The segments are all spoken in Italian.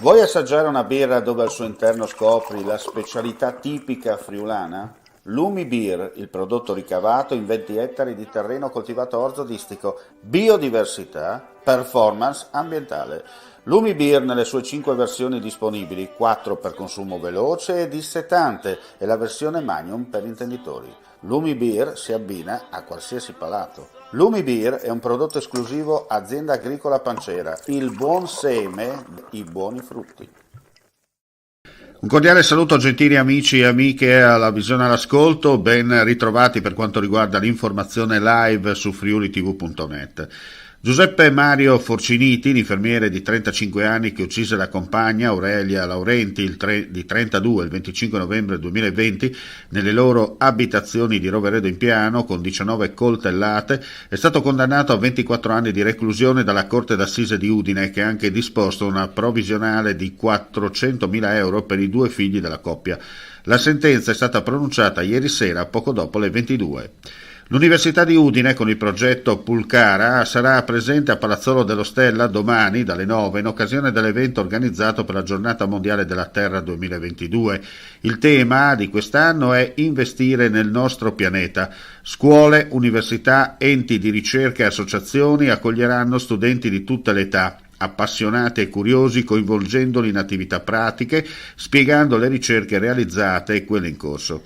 Vuoi assaggiare una birra dove al suo interno scopri la specialità tipica friulana? Lumi Beer, il prodotto ricavato in 20 ettari di terreno coltivato a orzo distico, biodiversità, performance ambientale. Lumi Beer nelle sue 5 versioni disponibili, 4 per consumo veloce e dissetante e la versione Magnum per intenditori. Lumi Beer si abbina a qualsiasi palato. Lumi Beer è un prodotto esclusivo Azienda Agricola Pancera, il buon seme, i buoni frutti. Un cordiale saluto gentili amici e amiche alla Visione all'Ascolto, ben ritrovati per quanto riguarda l'informazione live su friulitv.net. Giuseppe Mario Forciniti, l'infermiere di 35 anni che uccise la compagna Aurelia Laurenti di 32 il 25 novembre 2020 nelle loro abitazioni di Roveredo in Piano con 19 coltellate, è stato condannato a 24 anni di reclusione dalla Corte d'Assise di Udine, che ha anche disposto una provvisionale di 400.000 euro per i 2 figli della coppia. La sentenza è stata pronunciata ieri sera poco dopo le 22. L'Università di Udine, con il progetto Pulcara, sarà presente a Palazzolo dello Stella domani dalle 9 in occasione dell'evento organizzato per la Giornata Mondiale della Terra 2022. Il tema di quest'anno è investire nel nostro pianeta. Scuole, università, enti di ricerca e associazioni accoglieranno studenti di tutte le età, appassionati e curiosi, coinvolgendoli in attività pratiche, spiegando le ricerche realizzate e quelle in corso.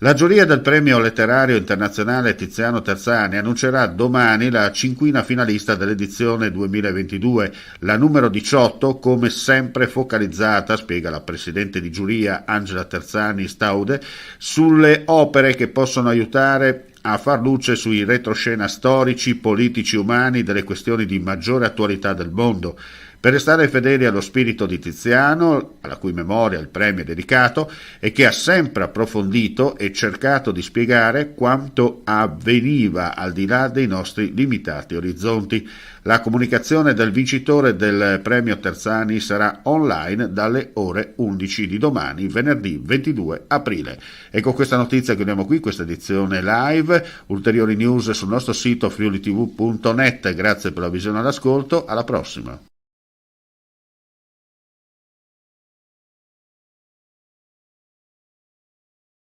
La giuria del premio letterario internazionale Tiziano Terzani annuncerà domani la 5ª finalista dell'edizione 2022, la numero 18, come sempre focalizzata, spiega la presidente di giuria Angela Terzani Staude, sulle opere che possono aiutare a far luce sui retroscena storici, politici, umani delle questioni di maggiore attualità del mondo. Per restare fedeli allo spirito di Tiziano, alla cui memoria il premio è dedicato, e che ha sempre approfondito e cercato di spiegare quanto avveniva al di là dei nostri limitati orizzonti. La comunicazione del vincitore del premio Terzani sarà online dalle ore 11 di domani, venerdì 22 aprile. E con questa notizia chiudiamo qui questa edizione live. Ulteriori news sul nostro sito friulitv.net. Grazie per la visione all'ascolto, alla prossima.